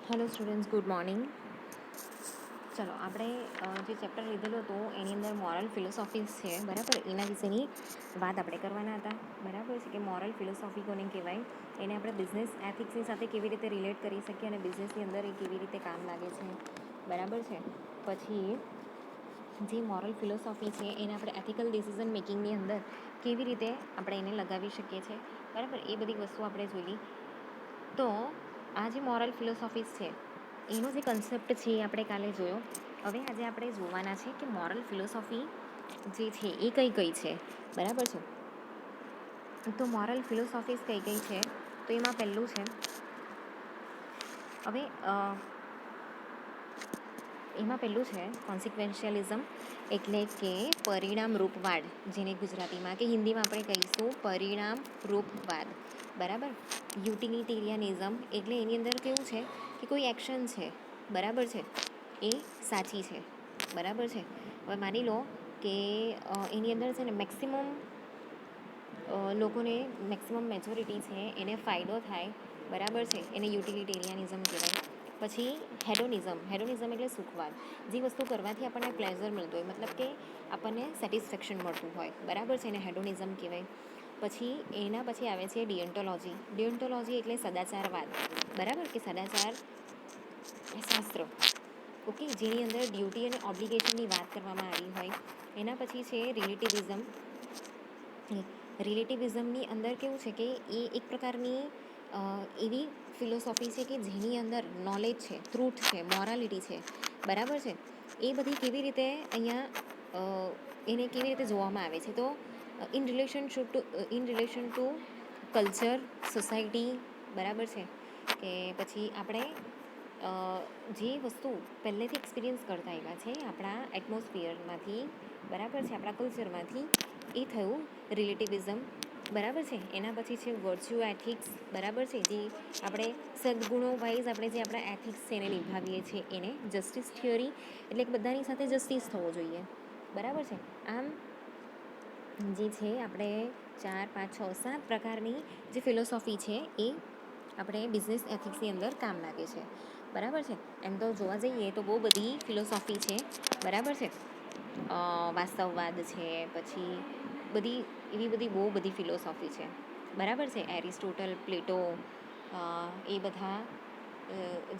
Hello students, good morning. ચલો આપણે જે ચેપ્ટર લીધેલું હતું એની અંદર મોરલ ફિલોસોફીસ છે, બરાબર, એના વિશેની વાત આપણે કરવાના હતા. બરાબર છે કે મોરલ ફિલોસોફી કોને કહેવાય, એને આપણે બિઝનેસ એથિક્સની સાથે કેવી રીતે રિલેટ કરી શકીએ અને બિઝનેસની અંદર એ કેવી રીતે કામ લાગે છે. બરાબર છે. પછી જે મોરલ ફિલોસોફી છે એને આપણે એથિકલ ડિસિઝન મેકિંગની અંદર કેવી રીતે આપણે એને લગાવી શકીએ છીએ, બરાબર, એ બધી વસ્તુ આપણે જોઈ. તો આ જે મોરલ ફિલોસોફીસ છે એનો જે કન્સેપ્ટ છે એ આપણે કાલે જોયો. હવે આજે આપણે જોવાના છે કે મોરલ ફિલોસોફી જે છે એ કઈ કઈ છે, બરાબર છે. તો મોરલ ફિલોસોફીસ કઈ કઈ છે, તો એમાં પહેલું છે, હવે એમાં પહેલું છે કોન્સિક્વેન્શિયલિઝમ, એટલે કે પરિણામરૂપવાદ, જેને ગુજરાતીમાં કે હિન્દીમાં આપણે કહીશું પરિણામરૂપવાદ, બરાબર. યુટિલિટેરિયનિઝમ, એટલે એની અંદર કેવું છે કે કોઈ એક્શન છે, બરાબર છે, એ સાચી છે, બરાબર છે. હવે માની લો કે એની અંદર છે ને મેક્સિમમ લોકોને, મેક્સિમમ મેજોરિટી છે એને ફાયદો થાય, બરાબર છે, એને યુટિલિટેરિયનિઝમ કહેવાય. પછી હેડોનિઝમ એટલે સુખવાદ, જે વસ્તુ કરવાથી આપણને પ્લેઝર મળતું હોય, મતલબ કે આપણને સેટિસ્ફેક્શન મળતું હોય, બરાબર છે, એને હેડોનિઝમ કહેવાય. પછી એના પછી આવે છે ડિયોન્ટોલોજી એટલે સદાચારવાદ, બરાબર, કે સદાચાર શાસ્ત્ર, ઓકે, જેની અંદર ડ્યુટી અને ઓબ્લિગેશનની વાત કરવામાં આવી હોય. એના પછી છે રિલેટિવિઝમની અંદર કેવું છે કે એ એક પ્રકારની એવી ફિલોસોફી છે કે જેની અંદર નોલેજ છે, ટ્રુથ છે, મોરાલિટી છે, બરાબર છે, એ બધી કેવી રીતે અહીંયા એને કેવી રીતે જોવામાં આવે છે. તો in relation two culture, society, બરાબર છે, કે પછી આપણે જે વસ્તુ પહેલેથી એક્સપિરિયન્સ કરતા આવ્યા છે આપણા એટમોસ્ફિયરમાંથી, બરાબર છે, આપણા કલ્ચરમાંથી, એ થયું રિલેટિવિઝમ, બરાબર છે. એના પછી છે વર્ચ્યુ એથિક્સ, બરાબર છે, જે આપણે સદગુણો વાઇઝ આપણે જે આપણા એથિક્સ છે એને નિભાવીએ છીએ, એને જસ્ટિસ થિયરી, એટલે કે બધાની સાથે જસ્ટિસ થવો જોઈએ, બરાબર છે. આમ જે છે આપણે 4, 5, 6, 7 પ્રકારની જે ફિલોસોફી છે એ આપણે બિઝનેસ એથિક્સની અંદર કામ લાગે છે, બરાબર છે. એમ તો જોવા જઈએ તો બહુ બધી ફિલોસોફી છે, બરાબર છે. વાસ્તવવાદ છે, પછી એવી બધી બહુ બધી ફિલોસોફી છે, બરાબર છે. એરિસ્ટોટલ, પ્લેટો, એ બધા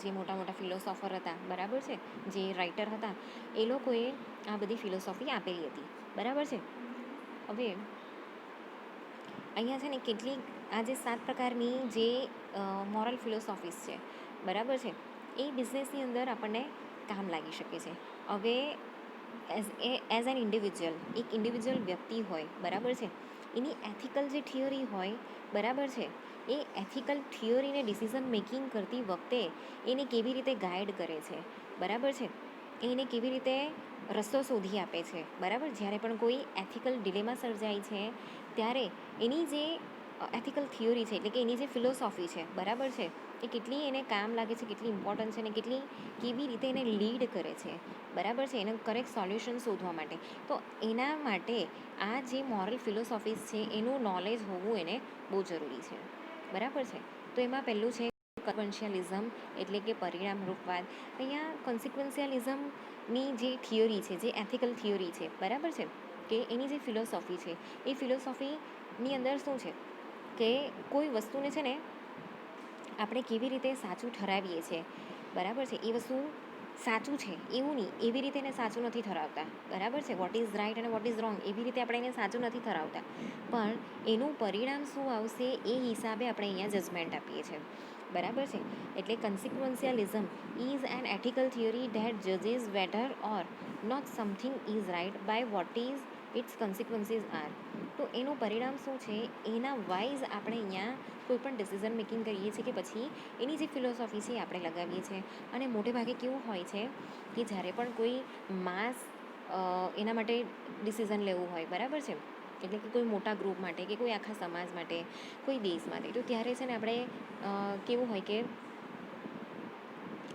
જે મોટા મોટા ફિલોસોફર હતા, બરાબર છે, જે રાઇટર હતા, એ લોકોએ આ બધી ફિલોસોફી આપેલી હતી, બરાબર છે. હવે અહીંયા છે ને કેટલીક આ જે 7 પ્રકારની જે મોરલ ફિલોસોફીસ છે, બરાબર છે, એ બિઝનેસની અંદર આપણને કામ લાગી શકે છે. હવે એઝ એન ઇન્ડિવિજ્યુઅલ, એક ઇન્ડિવિજ્યુઅલ વ્યક્તિ હોય, બરાબર છે, એની એથિકલ જે થિયરી હોય, બરાબર છે, એ એથિકલ થિયરીને ડિસિઝન મેકિંગ કરતી વખતે એને કેવી રીતે ગાઈડ કરે છે, બરાબર છે, એને કેવી રીતે રસ્તો શોધી આપે છે, બરાબર. જ્યારે પણ કોઈ એથિકલ ડિલેમાં સર્જાય છે ત્યારે એની જે એથિકલ થિયરી છે, એટલે કે એની જે ફિલોસોફી છે, બરાબર છે, એ કેટલી એને કામ લાગે છે, કેટલી ઇમ્પોર્ટન્ટ છે અને કેવી રીતે એને લીડ કરે છે, બરાબર છે, એને કરેક્ટ સોલ્યુશન શોધવા માટે. તો એના માટે આ જે મોરલ ફિલોસોફીસ છે એનું નોલેજ હોવું એને બહુ જરૂરી છે, બરાબર છે. તો એમાં પહેલું છે કોન્સિક્વન્શિયલિઝમ, એટલે કે પરિણામરૂપવાદ. અહીંયા કોન્સિક્વન્શિયલિઝમની જે થિયરી છે, જે એથિકલ થિયરી છે, બરાબર છે, કે એની જે ફિલોસોફી છે, એ ફિલોસોફીની અંદર શું છે કે કોઈ વસ્તુને છે ને આપણે કેવી રીતે સાચું ઠરાવીએ છીએ, બરાબર છે, એ વસ્તુ સાચું છે એવું નહીં, એવી રીતે એને સાચું નથી ઠરાવતા, બરાબર છે. વોટ ઇઝ રાઇટ અને વોટ ઇઝ રોંગ એવી રીતે આપણે એને સાચું નથી ઠરાવતા, પણ એનું પરિણામ શું આવશે એ હિસાબે આપણે અહીંયા જજમેન્ટ આપીએ છીએ, બરાબર છે. એટલે consequentialism is an ethical theory that જજીસ whether or not something is right by what is its consequences are. તો એનું પરિણામ શું છે એના વાઇઝ આપણે અહીંયા કોઈ પણ ડિસિઝન મેકિંગ કરીએ છીએ કે પછી એની જે ફિલોસોફી છે એ આપણે લગાવીએ છીએ. અને મોટે ભાગે કેવું હોય છે કે જ્યારે પણ કોઈ માસ એના માટે ડિસિઝન લેવું હોય, બરાબર છે, એટલે કે કોઈ મોટા ગ્રુપ માટે કે કોઈ આખા સમાજ માટે, કોઈ દેશ માટે, તો ત્યારે છે ને આપણે કેવું હોય કે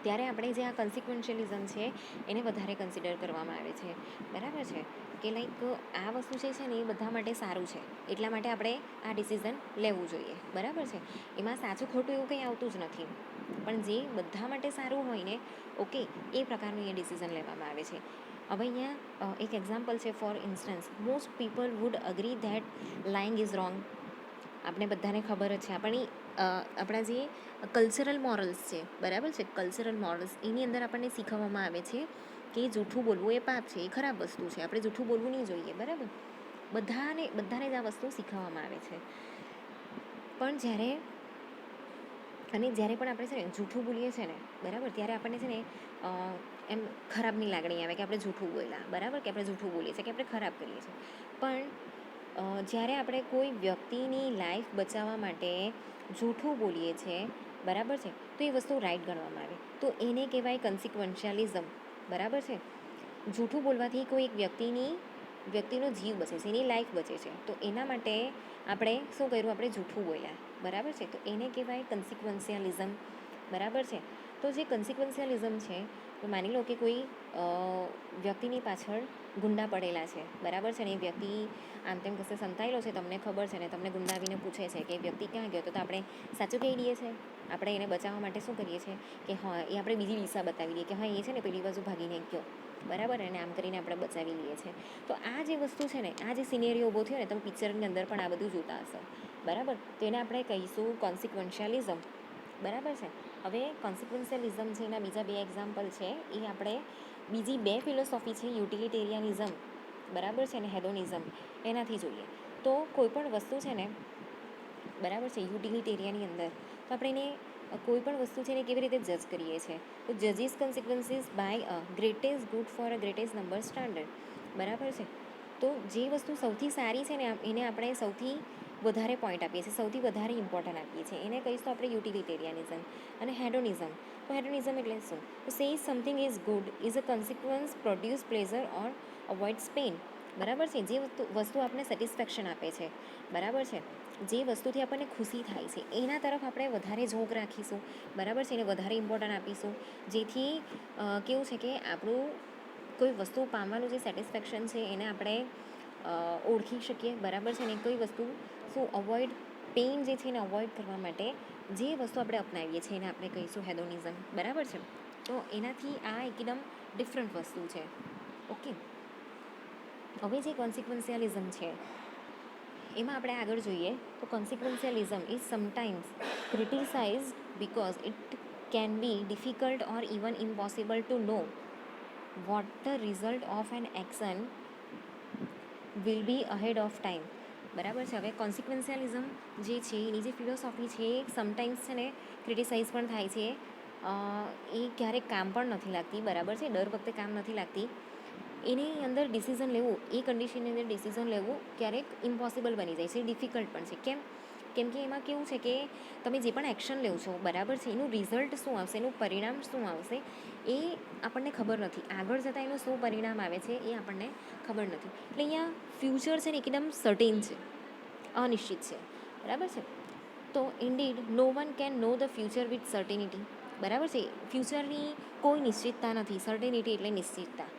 ત્યારે આપણે જે આ કોન્સિક્વન્શિયલિઝમ છે એને વધારે કન્સિડર કરવામાં આવે છે, બરાબર છે. કે લાઈક આ વસ્તુ જે છે ને એ બધા માટે સારું છે, એટલા માટે આપણે આ ડિસિઝન લેવું જોઈએ, બરાબર છે. એમાં સાચું ખોટું એવું કંઈ આવતું જ નથી, પણ જે બધા માટે સારું હોય ને, ઓકે, એ પ્રકારનું એ ડિસિઝન લેવામાં આવે છે. હવે અહીંયા એક એક્ઝામ્પલ છે. For instance, most people would agree that lying is wrong. આપણે બધાને ખબર જ છે, આપણા જે કલ્ચરલ મોરલ્સ છે, બરાબર છે, કલ્ચરલ મોરલ્સ એની અંદર આપણને શીખવવામાં આવે છે કે જૂઠું બોલવું એ પાપ છે, એ ખરાબ વસ્તુ છે, આપણે જૂઠું બોલવું નહીં જોઈએ, બરાબર. બધાને જ આ વસ્તુ શીખવવામાં આવે છે. પણ જ્યારે પણ આપણે છે ને જૂઠું બોલીએ છીએ ને, બરાબર, ત્યારે આપણને છે ને એમ ખરાબની લાગણી આવે કે આપણે જૂઠું બોલ્યા, બરાબર, કે આપણે જૂઠું બોલીએ છીએ, કે આપણે ખરાબ કરીએ છીએ. પણ જ્યારે આપણે કોઈ વ્યક્તિની લાઈફ બચાવવા માટે જૂઠું બોલીએ છીએ, બરાબર છે, તો એ વસ્તુ રાઈટ ગણવામાં આવે, તો એને કહેવાય કન્સિક્વન્શિયાલિઝમ, બરાબર છે. જૂઠું બોલવાથી કોઈ એક વ્યક્તિનો જીવ બચે છે, એની લાઈફ બચે છે, તો એના માટે આપણે શું કર્યું, આપણે જૂઠું બોલ્યા, બરાબર છે, તો એને કહેવાય કન્સિક્વન્શિયાલિઝમ, બરાબર છે. તો જે કન્સિક્વન્શિયાલિઝમ છે, તો માની લો કે કોઈ વ્યક્તિની પાછળ ગુંડા પડેલા છે, બરાબર છે, ને એ વ્યક્તિ આમ તેમ કશે સંતાયેલો છે, તમને ખબર છે, ને તમને ગુંડા આવીને પૂછે છે કે વ્યક્તિ ક્યાં ગયો, તો આપણે સાચું કહી દઈએ છીએ. આપણે એને બચાવવા માટે શું કરીએ છીએ કે હા, એ આપણે બીજી દિશા બતાવી દઈએ કે હા, એ છે ને પેલી બાજુ ભાગીને ગયો, બરાબર, અને આમ કરીને આપણે બચાવી લઈએ છીએ. તો આ જે વસ્તુ છે ને, આ જે સિનેરિયો ઊભો થયો ને, તમે પિક્ચરની અંદર પણ આ બધું જોતા હશો, બરાબર, તો એને આપણે કહીશું કોન્સિક્વન્શિયાલિઝમ, બરાબર છે. હવે કોન્સિક્વન્શિયાલિઝમ છે, એના બીજા 2 એક્ઝામ્પલ છે. એ આપણે બીજી 2 ફિલોસોફી છે, યુટિલિટેરિયનિઝમ, બરાબર છે, અને હેડોનિઝમ, એનાથી જોઈએ. તો કોઈ પણ વસ્તુ છે ને, બરાબર છે, યુટિલિટેરિયનની અંદર તો આપણે એને કોઈ પણ વસ્તુ છે ને કેવી રીતે જજ કરીએ છીએ, તો જજીસ consequences by a greatest good for a greatest number standard, બરાબર છે. તો જે વસ્તુ સૌથી સારી છે ને, એને આપણે સૌથી વધારે પોઈન્ટ આપીએ છીએ, સૌથી વધારે ઇમ્પોર્ટન્ટ આપીએ છીએ, એને કહીશું આપણે યુટિલિટેરિયનિઝમ. અને હેડોનિઝમ, તો હેડોનિઝમ એટલે શું, તો say something is good is a consequence produce pleasure or avoids pain, બરાબર છે. જે વસ્તુ આપણને સેટિસ્ફેક્શન આપે છે, બરાબર છે, જે વસ્તુથી આપણને ખુશી થાય છે, એના તરફ આપણે વધારે ઝોક રાખીશું, બરાબર છે, એને વધારે ઇમ્પોર્ટન્ટ આપીશું, જેથી કેવું છે કે આપણું કોઈ વસ્તુ પામવાનું જે સેટિસ્ફેક્શન છે એને આપણે ઓળખી શકીએ, બરાબર છે, ને કોઈ વસ્તુ શું અવોઇડ પેઇન જે છે એને અવોઇડ કરવા માટે જે વસ્તુ આપણે અપનાવીએ છીએ એને આપણે કહીશું હેડોનિઝમ, બરાબર છે. તો એનાથી આ એકદમ ડિફરન્ટ વસ્તુ છે, ઓકે. હવે જે કોન્સિક્વન્શિયાલિઝમ છે, એમાં આપણે આગળ જોઈએ તો consequentialism is sometimes criticize because it can be difficult or even impossible to know what the result of an action will be ahead of time, બરાબર છે. હવે કોન્સિક્વન્શિયાલિઝમ જે છે, એની જે ફિલોસોફી છે, એ સમટાઈમ્સ છે ને ક્રિટિસાઇઝ પણ થાય છે, એ ક્યારેક કામ પણ નથી લાગતી, બરાબર છે, દર વખતે કામ નથી લાગતી. એની અંદર ડિસિઝન લેવું, એ કન્ડિશનની અંદર ડિસિઝન લેવું ક્યારેક ઇમ્પોસિબલ બની જાય છે, ડિફિકલ્ટ પણ છે. કેમ કે એમાં કેવું છે કે તમે જે પણ એક્શન લેવો છો, બરાબર છે, એનું રિઝલ્ટ શું આવશે, એનું પરિણામ શું આવશે, એ આપણને ખબર નથી. આગળ જતાં એનું શું પરિણામ આવે છે એ આપણને ખબર નથી. એટલે અહીંયા ફ્યુચર છે ને એકદમ સર્ટેન છે, અનિશ્ચિત છે, બરાબર છે. તો indeed no one can know the future with certainty, બરાબર છે. ફ્યુચરની કોઈ નિશ્ચિતતા નથી, સર્ટેનિટી એટલે નિશ્ચિતતા,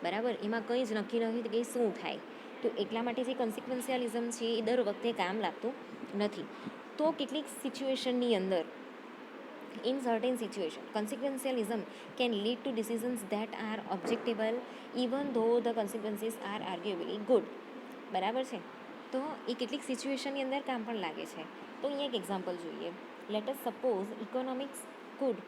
બરાબર, એમાં કંઈ જ નક્કી નથી કે શું થાય. તો એટલા માટે જે કન્સિક્વન્શિયાલિઝમ છે એ દર વખતે કામ લાગતું નથી. તો કેટલીક સિચ્યુએશનની અંદર, in certain situation, consequentialism can lead to decisions that are objectable even though the consequences are arguably good, બરાબર છે. તો એ કેટલીક સિચ્યુએશનની અંદર કામ પણ લાગે છે. તો અહીંયા એક એક્ઝામ્પલ જોઈએ. Let us suppose economics could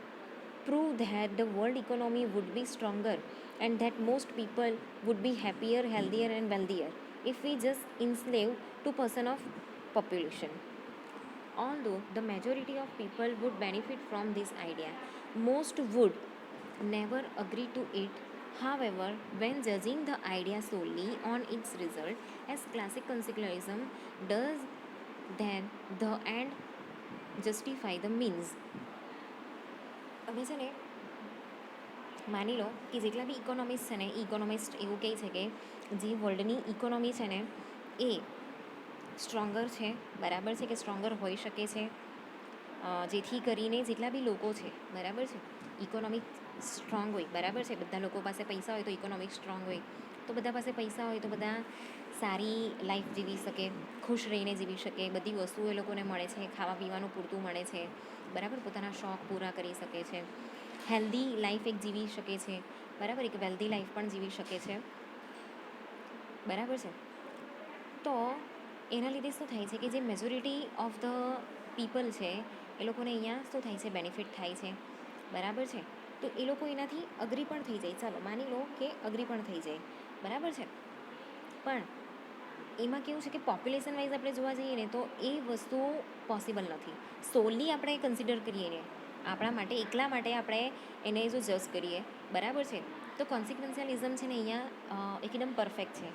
prove that the world economy would be stronger and that most people would be happier, healthier and wealthier if we just enslave 2% of population. Although the majority of people would benefit from this idea, most would never agree to it. However, when judging the idea solely on its result, as classic consequentialism does, then the end justify the means. હવે છે ને માની લો કે જેટલા બી economist છે ને, economist એવું કહે છે કે જે વર્લ્ડની ઇકોનોમી છે ને એ સ્ટ્રોંગર છે, બરાબર છે, કે સ્ટ્રોંગર હોઈ શકે છે, જેથી કરીને જેટલા બી લોકો છે, બરાબર છે, ઇકોનોમિક સ્ટ્રોંગ હોય, બરાબર છે, બધા લોકો પાસે પૈસા હોય તો ઇકોનોમિક સ્ટ્રોંગ હોય, તો બધા પાસે પૈસા હોય તો બધા સારી લાઈફ જીવી શકે, ખુશ રહીને જીવી શકે, બધી વસ્તુઓ એ લોકોને મળે છે, ખાવા પીવાનું પૂરતું મળે છે, બરાબર, પોતાના શોખ પૂરા કરી શકે છે, હેલ્ધી લાઈફ એક જીવી શકે છે, બરાબર, એક વેલ્ધી લાઈફ પણ જીવી શકે છે, બરાબર છે. તો એના લીધે શું થાય છે કે જે મેજોરિટી ઓફ ધ પીપલ છે એ લોકોને અહીંયા શું થાય છે, બેનિફિટ થાય છે, બરાબર છે. તો એ લોકો એનાથી અગ્રી પણ થઈ જાય, ચાલો માની લો કે અગ્રી પણ થઈ જાય, બરાબર છે. પણ એમાં કેવું છે કે પોપ્યુલેશન વાઇઝ આપણે જોવા જઈએ ને તો એ વસ્તુ પોસિબલ નથી. સોલી આપણે કન્સિડર કરીએ ને આપણા માટે, એકલા માટે આપણે એને જો જજ કરીએ, બરાબર છે, તો કોન્સિક્વન્શિયલિઝમ છે ને અહીંયા એકદમ પરફેક્ટ છે,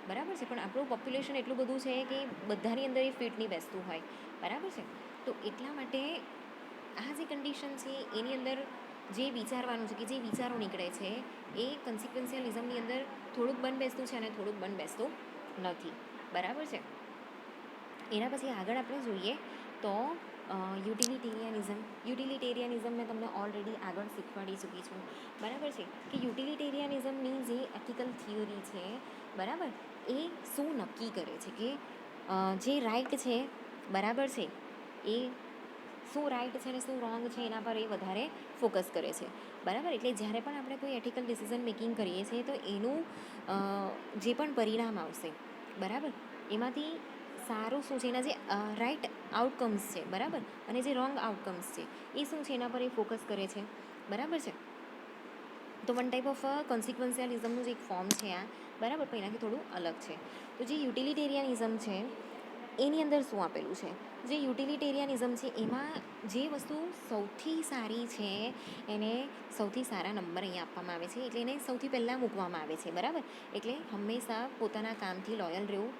બરાબર છે. પણ આપણું પોપ્યુલેશન એટલું બધું છે કે બધાની અંદર એ ફિટ નહીં બેસતું હોય, બરાબર છે. તો એટલા માટે આ જે કન્ડિશન છે એની અંદર જે વિચારવાનું છે કે જે વિચારો નીકળે છે એ કન્સિક્વન્શિયલિઝમની અંદર થોડુંક બંધ બેસતું છે અને થોડુંક બંધ બેસતું નથી, બરાબર છે. એના પછી આગળ આપણે જોઈએ તો યુટિલિટેરિયનિઝમ મેં તમને ઓલરેડી આગળ શીખવાડી ચૂકી છું, બરાબર છે, કે યુટિલિટેરિયનિઝમની જે એથિકલ થિયોરી છે, બરાબર, એ શું નક્કી કરે છે કે જે રાઈટ છે, બરાબર છે, એ શું રાઈટ છે ને શું રોંગ છે એના પર એ વધારે ફોકસ કરે છે, બરાબર. એટલે જ્યારે પણ આપણે કોઈ એથિકલ ડિસિઝન મેકિંગ કરીએ છીએ તો એનું જે પણ પરિણામ આવશે, બરાબર, એમાંથી સારું શું છે, એના જે રાઈટ આઉટકમ્સ છે, બરાબર, અને જે રોંગ આઉટકમ્સ છે એ શું છે એના પર એ ફોકસ કરે છે, બરાબર છે. તો વન ટાઈપ ઓફ કોન્સિક્વન્શિયલિઝમનું જે એક ફોર્મ છે આ, બરાબર, પણ એનાથી થોડું અલગ છે. તો જે યુટિલિટેરિયનિઝમ છે એની અંદર શું આપેલું છે, જે યુટિલિટેરિયનિઝમ છે એમાં જે વસ્તુ સૌથી સારી છે એને સૌથી સારા નંબર અહીંયા આપવામાં આવે છે, એટલે એને સૌથી પહેલાં મૂકવામાં આવે છે, બરાબર. એટલે હંમેશા પોતાના કામથી લોયલ રહેવું,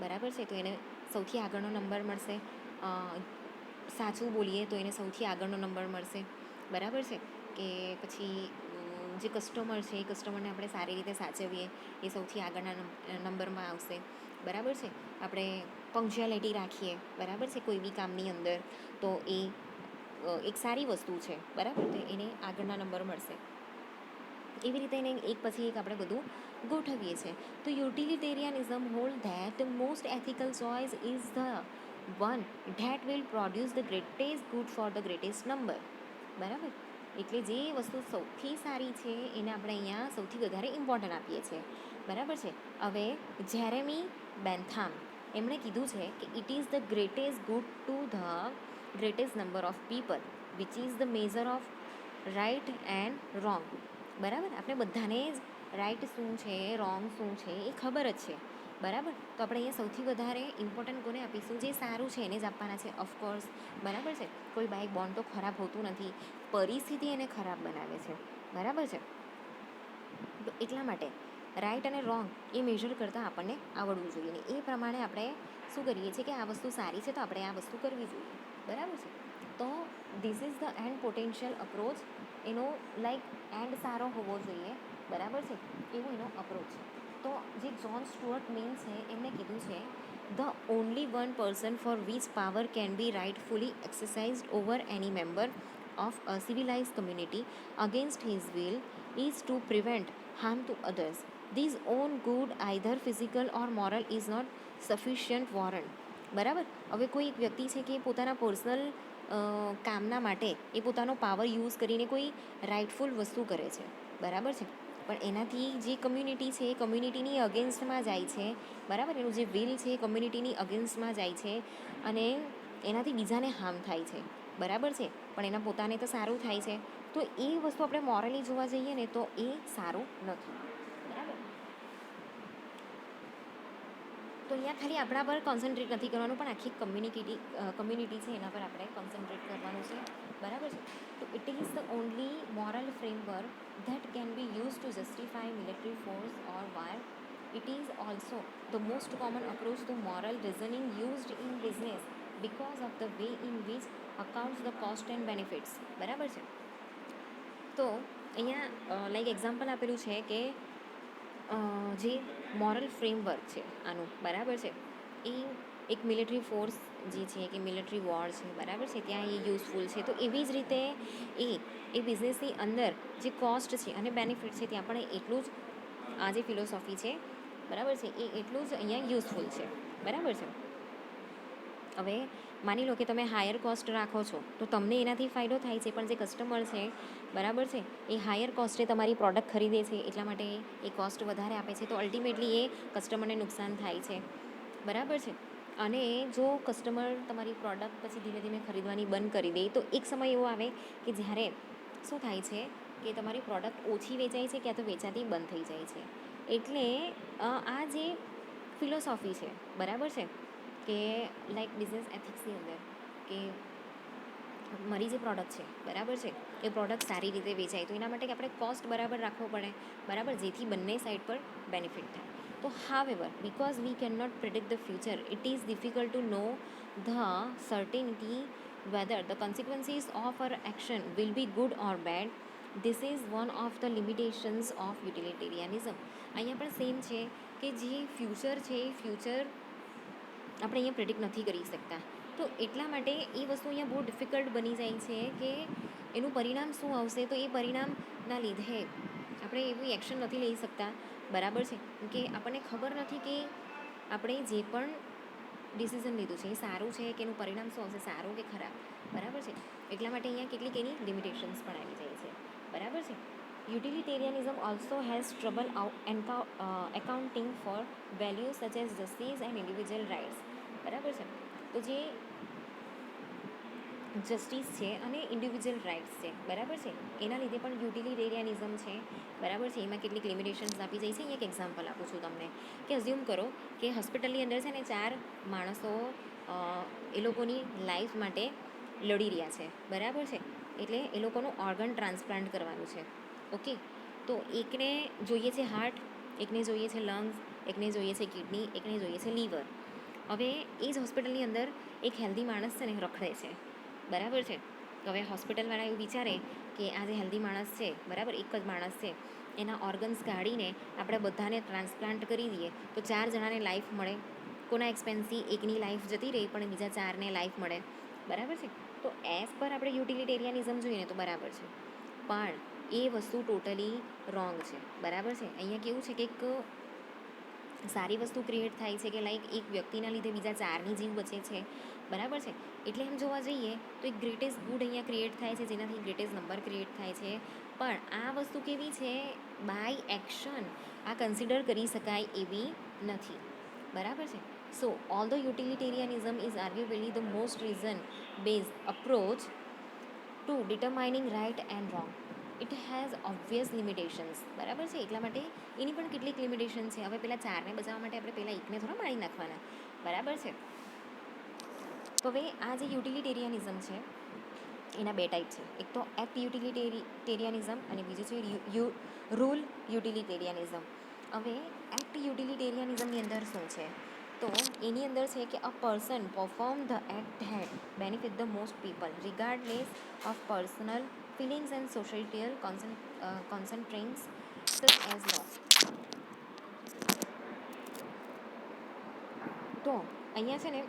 બરાબર છે, તો એને સૌથી આગળનો નંબર મળશે. સાચું બોલીએ તો એને સૌથી આગળનો નંબર મળશે, બરાબર છે. કે પછી જે કસ્ટમર છે એ કસ્ટમરને આપણે સારી રીતે સાચવીએ એ સૌથી આગળના નંબરમાં આવશે, બરાબર છે. આપણે પંક્ચ્યુઆલિટી રાખીએ, બરાબર છે, કોઈ બી કામની અંદર, તો એ એક સારી વસ્તુ છે, બરાબર, તો એને આગળના નંબર મળશે. એવી રીતે એને એક પછી એક આપણે બધું ગોઠવીએ છીએ. તો utilitarianism hold that most ethical choice is the one that will produce the greatest good for the greatest number, બરાબર. એટલે જે વસ્તુ સૌથી સારી છે એને આપણે અહીંયા સૌથી વધારે ઇમ્પોર્ટન્ટ આપીએ છીએ, બરાબર છે. હવે જેરેમી બેન્થામ એમણે કીધું છે કે it is the greatest good to the greatest number of people which is the measure of right and wrong, બરાબર. આપણે બધાને જ રાઈટ શું છે, રોંગ શું છે એ ખબર જ છે, બરાબર. તો આપણે અહીંયા સૌથી વધારે ઇમ્પોર્ટન્ટ કોને આપીશું, જે સારું છે એને જ આપવાના છે, ઓફકોર્સ, બરાબર છે. કોઈ બાય બોન્ડ તો ખરાબ હોતું નથી, પરિસ્થિતિ એને ખરાબ બનાવે છે, બરાબર છે. તો એટલા માટે રાઈટ અને રોંગ એ મેઝર કરતાં આપણને આવડવું જોઈએ ને એ પ્રમાણે આપણે શું કરીએ છીએ કે આ વસ્તુ સારી છે તો આપણે આ વસ્તુ કરવી જોઈએ, બરાબર છે. તો this is the and potential approach, એનો લાઈક એન્ડ સારો હોવો જોઈએ, બરાબર છે, એવો એનો અપ્રોચ છે. તો જે જ્હોન સ્ટુઅર્ટ મિલ છે એમણે કીધું છે the only one person for which power can be rightfully exercised over any member of a civilized community against his will is to prevent harm to others. This own good, either physical or moral, is not sufficient warrant. બરાબર. હવે કોઈ એક વ્યક્તિ છે કે પોતાના personal કામના માટે એ પોતાનો પાવર યુઝ કરીને કોઈ રાઇટફુલ વસ્તુ કરે છે, બરાબર છે, પણ એનાથી જે કમ્યુનિટી છે એ કમ્યુનિટીની અગેન્સ્ટમાં જાય છે, બરાબર. એનું જે વિલ છે એ કમ્યુનિટીની અગેન્સ્ટમાં જાય છે અને એનાથી બીજાને હાર્મ થાય છે, બરાબર છે, પણ એના પોતાને તો સારું થાય છે. તો એ વસ્તુ આપણે મોરલી જોવા જઈએ ને તો એ સારું નથી, બરાબર. તો અહીંયા ખાલી આપણા પર કોન્સન્ટ્રેટ નથી કરવાનું, પણ આખી કમ્યુનિટી છે એના પર આપણે કોન્સન્ટ્રેટ કરવાનું છે, બરાબર છે. તો it is the only moral framework that can be use to justify military force or war. It is also the most common approach to moral reasoning used in business because of the way in which accounts the cost and benefits, બરાબર છે. તો અહીંયા like example આપેલું છે કે જે moral framework છે આનું, બરાબર છે, એ એક મિલિટરી ફોર્સ જે છે કે મિલિટરી વોર છે, બરાબર છે, ત્યાં એ યુઝફુલ છે. તો એવી જ રીતે એ બિઝનેસની અંદર જે કોસ્ટ છે અને બેનિફિટ છે ત્યાં પણ એટલું જ આ જે ફિલોસોફી છે બરાબર છે એ એટલું જ અહીંયા યુઝફુલ છે બરાબર છે. હવે માની લો કે તમે હાયર કોસ્ટ રાખો છો તો તમને એનાથી ફાયદો થાય છે, પણ જે કસ્ટમર છે બરાબર છે એ હાયર કોસ્ટે તમારી પ્રોડક્ટ ખરીદે છે એટલા માટે એ કોસ્ટ વધારે આપે છે, તો અલ્ટિમેટલી એ કસ્ટમરને નુકસાન થાય છે બરાબર છે. અને જો કસ્ટમર તમારી પ્રોડક્ટ પછી ધીમે ધીમે ખરીદવાની બંધ કરી દે તો એક સમય એવો આવે કે જ્યારે શું થાય છે કે તમારી પ્રોડક્ટ ઓછી વેચાય છે ક્યાં તો વેચાતી બંધ થઈ જાય છે. એટલે આ જે ફિલોસોફી છે બરાબર છે કે લાઈક બિઝનેસ એથિક્સની અંદર કે મારી જે પ્રોડક્ટ છે બરાબર છે એ પ્રોડક્ટ સારી રીતે વેચાય તો એના માટે કે આપણે કોસ્ટ બરાબર રાખવો પડે બરાબર, જેથી બંને સાઈડ પર બેનિફિટ થાય. તો however, because we cannot predict the future, it is difficult to know the certainty whether the consequences of our action will be good or bad. This is one of the limitations of utilitarianism. અહીંયા પણ same છે કે જે future છે એ future આપણે અહીંયા predict નથી કરી શકતા, તો એટલા માટે એ વસ્તુ અહીંયા બહુ ડિફિકલ્ટ બની જાય છે કે એનું પરિણામ શું આવશે, તો એ પરિણામના લીધે આપણે એવી એક્શન નથી લઈ શકતા બરાબર છે કે આપણને ખબર નથી કે આપણે જે પણ ડિસિઝન લીધું છે એ સારું છે કે એનું પરિણામ શું આવશે, સારું કે ખરાબ બરાબર છે. એટલા માટે અહીંયા કેટલીક એની લિમિટેશન્સ પણ આવી જાય છે બરાબર છે. Utilitarianism also has trouble accounting for values such as justice and individual rights બરાબર છે. તો જે જસ્ટિસ છે અને ઇન્ડિવિજ્યુઅલ રાઇટ્સ છે બરાબર છે એના લીધે પણ યુટિલિટેરિયાનિઝમ છે બરાબર છે, એમાં કેટલીક લિમિટેશન્સ આપી જાય છે. અહીંયા એક એક્ઝામ્પલ આપું છું તમને કે અઝ્યુમ કરો કે હોસ્પિટલની અંદર છે ને 4 માણસો એ લોકોની લાઈફ માટે લડી રહ્યા છે બરાબર છે, એટલે એ લોકોનું ઓર્ગન ટ્રાન્સપ્લાન્ટ કરવાનું છે. ઓકે, તો એકને જોઈએ છે હાર્ટ, એકને જોઈએ છે લંગ્સ, એકને જોઈએ છે કિડની, એકને જોઈએ છે લીવર. હવે એ જ હોસ્પિટલની અંદર એક હેલ્ધી માણસ છે ને રખડે છે બરાબર છે. તો હવે હોસ્પિટલવાળા એવું વિચારે કે આ જે હેલ્ધી માણસ છે બરાબર, એક જ માણસ છે, એના ઓર્ગન્સ કાઢીને આપણે બધાને ટ્રાન્સપ્લાન્ટ કરી દઈએ તો 4 જણાને લાઈફ મળે. કોના એક્સપેન્સથી એકની લાઈફ જતી રહી પણ બીજા 4ને લાઈફ મળે બરાબર છે. તો એઝ પર આપણે યુટિલિટેરિયાનિઝમ જોઈએ ને તો બરાબર છે, પણ એ વસ્તુ ટોટલી રોંગ છે બરાબર છે. અહીંયા કેવું છે કે એક સારી વસ્તુ ક્રિએટ થાય છે કે લાઈક એક વ્યક્તિના લીધે બીજા 4ની જીવ બચે છે બરાબર છે. એટલે એમ જોવા જઈએ તો એક ગ્રેટેસ્ટ ગુડ અહીંયા ક્રિએટ થાય છે જેનાથી ગ્રેટેસ્ટ નંબર ક્રિએટ થાય છે, પણ આ વસ્તુ કેવી છે બાય એક્શન આ કન્સિડર કરી શકાય એવી નથી બરાબર છે. So all the utilitarianism is arguably the most reason based approach to determining right and wrong. It has obvious limitations બરાબર છે, એટલા માટે એની પણ કેટલીક લિમિટેશન છે. હવે પેલા 4ને બચાવવા માટે આપણે પહેલાં એકને થોડા મારી નાખવાના બરાબર છે. તો હવે આ જે યુટિલિટેરિયાનિઝમ છે એના 2 ટાઈપ છે, એક તો એક્ટ યુટિલિટેરિયાનિઝમ અને બીજું છે રૂલ યુટિલિટેરિયાનિઝમ. હવે એક્ટ યુટિલિટેરિયાનિઝમની અંદર શું છે તો એની અંદર છે કે a person perform the act head benefit the most people regardless of personal feelings and societal constraints such as લો. તો અહીંયા છે ને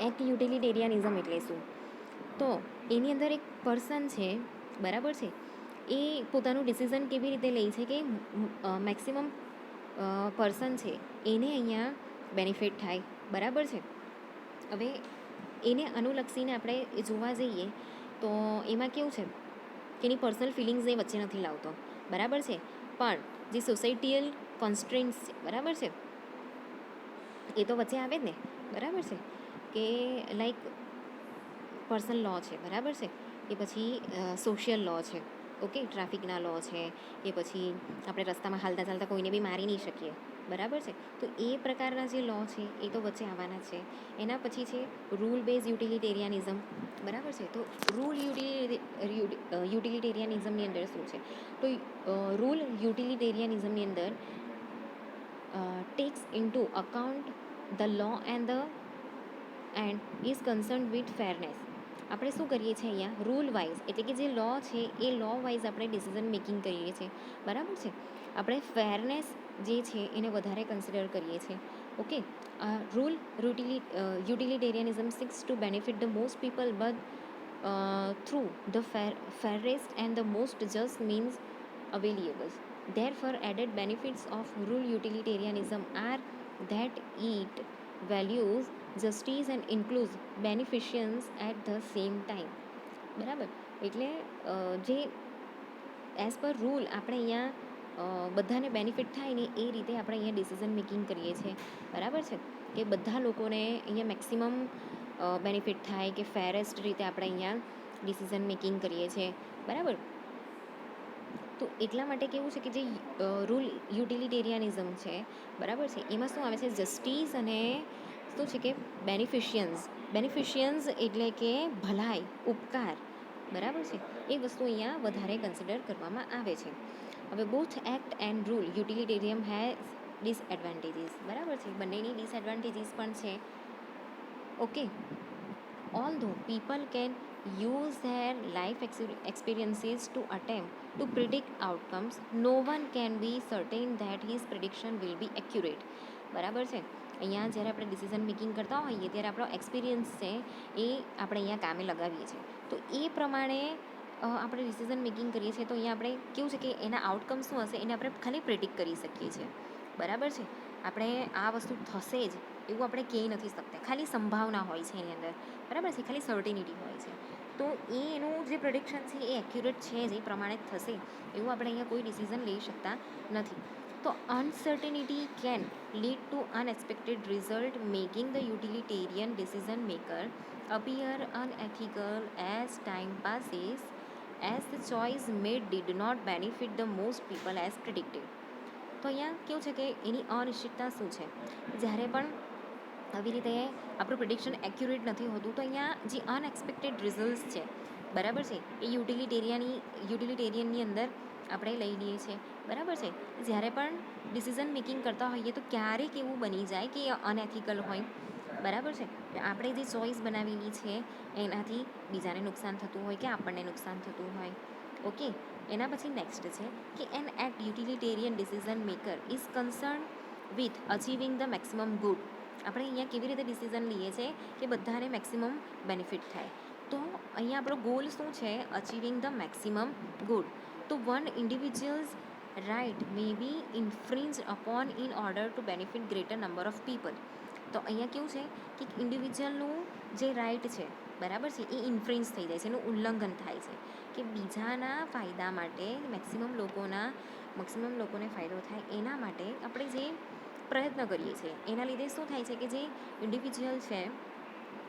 એક્ટ યુટિલિટેરિયાનિઝમ એટલે શું, તો એની અંદર એક પર્સન છે બરાબર છે, એ પોતાનું ડિસિઝન કેવી રીતે લે છે કે મેક્સિમમ પર્સન છે એને અહીંયા બેનિફિટ થાય બરાબર છે. હવે એને અનુલક્ષીને આપણે જોવા જઈએ તો એમાં કેવું છે કે એની પર્સનલ ફિલિંગ્સ એ વચ્ચે નથી લાવતો બરાબર છે, પણ જે સોસાયટીયલ કોન્સ્ટ્રેન્ટ્સ છે બરાબર છે એ તો વચ્ચે આવે જ ને બરાબર છે, કે લાઈક પર્સનલ લો છે બરાબર છે, કે પછી સોશિયલ લો છે, ઓકે, ટ્રાફિકના લો છે, કે પછી આપણે રસ્તામાં હાલતા ચાલતા કોઈને બી મારી નહીં શકીએ બરાબર છે. તો એ પ્રકારના જે લો છે એ તો વચ્ચે આવવાના છે. એના પછી છે રૂલ બેઝ યુટિલિટેરિયાનિઝમ બરાબર છે. તો રૂલ યુટિલિટેરિયાનિઝમની અંદર શું છે તો રૂલ યુટિલિટેરિયાનિઝમની અંદર takes into account the law and is concerned with fairness. આપણે શું કરીએ છીએ અહીંયા રૂલ વાઇઝ એટલે કે જે લો છે એ લો વાઇઝ આપણે ડિસિઝન મેકિંગ કરીએ છીએ બરાબર છે. આપણે ફેરનેસ જે છે એને વધારે કન્સિડર કરીએ છીએ. Okay, rule utilitarianism seeks to benefit the most people but through the fairest and the most just means available. Therefore, added benefits of rural utilitarianism are that it values justice and includes beneficence at the same time. બરાબર. એટલે જે as per rule આપણે અહીંયા બધાને benefit થાય ને એ રીતે આપણે અહીંયા ડિસિઝન મેકિંગ કરીએ છીએ. બરાબર છે કે બધા લોકોને અહીંયા મેક્સિમમ બેનિફિટ થાય કે ફેરેસ્ટ રીતે આપણે અહીંયા ડિસિઝન મેકિંગ કરીએ છીએ. બરાબર. તો એટલા માટે કેવું છે કે જે રૂલ યુટિલિટેરિયાનિઝમ છે, બરાબર છે, એમાં શું આવે છે, જસ્ટિસ અને શું છે કે બેનિફિશિયન્સ એટલે કે ભલાઈ, ઉપકાર, બરાબર છે, એ વસ્તુ અહીંયા વધારે કન્સિડર કરવામાં આવે છે. હવે both act and rule utilitarianism has disadvantages. બરાબર છે, બંનેની ડિસએડવાન્ટેજીસ પણ છે. Okay. Although people can use their life experiences to attempt to predict outcomes, no one can be certain that his prediction will be accurate. બરાબર છે. અહીંયા જ્યારે આપણે ડિસિઝન મેકિંગ કરતા હોઈએ ત્યારે આપણો એક્સપિરિયન્સ છે એ આપણે અહીંયા કામે લગાવીએ છીએ. તો એ પ્રમાણે આપણે ડિસિઝન મેકિંગ કરીએ છીએ તો અહીંયા આપણે કેવું છે કે એના આઉટકમ શું હશે એને આપણે ખાલી પ્રિડિક્ટ કરી શકીએ છીએ. બરાબર છે. આપણે આ વસ્તુ થશે જ એવું આપણે કહી નથી શકતા, ખાલી સંભાવના હોય છે એની અંદર. બરાબર છે, ખાલી સર્ટિનિટી હોય છે. તો એનું જે પ્રોડિક્શન છે એ એક્યુરેટ છે જ, એ પ્રમાણે જ થશે એવું આપણે અહીંયા કોઈ ડિસિઝન લઈ શકતા નથી. તો uncertainty can lead to unexpected result, making the utilitarian decision maker appear unethical as time passes, as the choice made did not benefit the most people as predicted. તો અહીંયા કેવું છે કે એની અનિશ્ચિતતા શું છે, જ્યારે પણ આવી રીતે આપણું પ્રિડિક્શન એક્યુરેટ નથી હોતું તો અહીંયા જે અનએક્સપેક્ટેડ રિઝલ્ટ્સ છે, બરાબર છે, એ યુટિલિટેરિયનની અંદર આપણે લઈ લઈએ છીએ. બરાબર છે. જ્યારે પણ ડિસિઝન મેકિંગ કરતા હોઈએ તો ક્યારેક એવું બની જાય કે એ અનએથિકલ હોય. બરાબર છે. આપણે જે ચોઈસ બનાવેલી છે એનાથી બીજાને નુકસાન થતું હોય કે આપણને નુકસાન થતું હોય. ઓકે. એના પછી નેક્સ્ટ છે કે an act utilitarian decision maker is concern with achieving the maximum good. આપણે અહીંયા કેવી રીતે ડિસિઝન લઈએ છીએ કે બધાને મેક્સિમમ બેનિફિટ થાય. તો અહીંયા આપણો ગોલ શું છે, અચીવિંગ ધ મેક્સિમમ ગુડ. તો one individual's right may be infringed upon in order to benefit greater number of people. તો અહીંયા કેવું છે કે ઇન્ડિવિજ્યુઅલનું જે રાઇટ છે, બરાબર છે, એ ઇન્ફ્રિન્જ થઈ જાય છે, એનું ઉલ્લંઘન થાય છે કે બીજાના ફાયદા માટે મેક્સિમમ લોકોને ફાયદો થાય એના માટે આપણે જે પ્રયત્ન કરીએ છીએ એના લીધે શું થાય છે કે જે ઇન્ડિવિજ્યુઅલ છે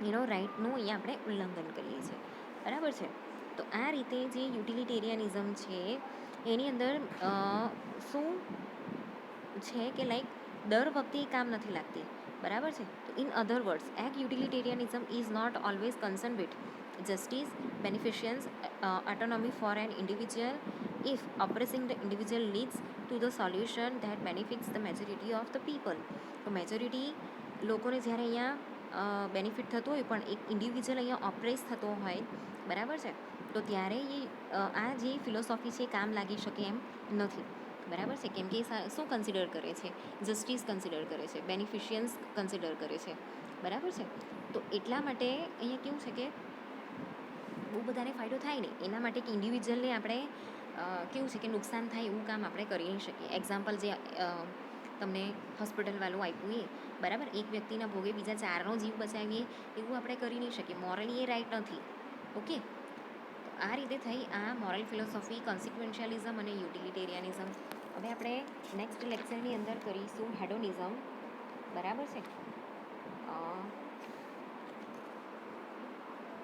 એનો રાઇટનું અહીંયા આપણે ઉલ્લંઘન કરીએ છીએ. બરાબર છે. તો આ રીતે જે યુટિલિટેરિયનિઝમ છે એની અંદર શું છે કે લાઈક દર વખતે એ કામ નથી લાગતી. બરાબર છે. તો in other words, act utilitarianism is not always concern with justice, beneficence, autonomy for an individual if oppressing the individual leads to the solution that benefits the majority of the people. તો majority લોકોને જ્યારે અહીંયા benefit થતો હોય પણ એક individual અહીંયા ઓપ્રેસ થતો હોય, બરાબર છે, તો ત્યારે આ જે ફિલોસોફી છે કામ લાગી શકે એમ નથી. બરાબર છે. કેમ કે શું કન્સિડર કરે છે, જસ્ટિસ કન્સિડર કરે છે, બેનિફિશિયન્સ કન્સિડર કરે છે. બરાબર છે. તો એટલા માટે અહીંયા કેવું છે કે બહુ બધાને ફાયદો થાય ને એના માટે કે ઇન્ડિવિજ્યુઅલને આપણે કેવું છે કે નુકસાન થાય એવું કામ આપણે કરી નહીં શકીએ. એક્ઝામ્પલ જે તમને હોસ્પિટલવાળું આપ્યું એ, બરાબર, એક વ્યક્તિના ભોગે બીજા 4નો જીવ બચાવીએ એવું આપણે કરી નહીં શકીએ. મોરલી એ રાઇટ નથી. ઓકે. તો આ રીતે થઈ આ મોરલ ફિલોસોફી, કોન્સિક્વન્શિયલિઝમ અને યુટિલિટેરિયનિઝમ. હવે આપણે નેક્સ્ટ લેક્ચરની અંદર કરીશું હેડોનિઝમ. બરાબર છે.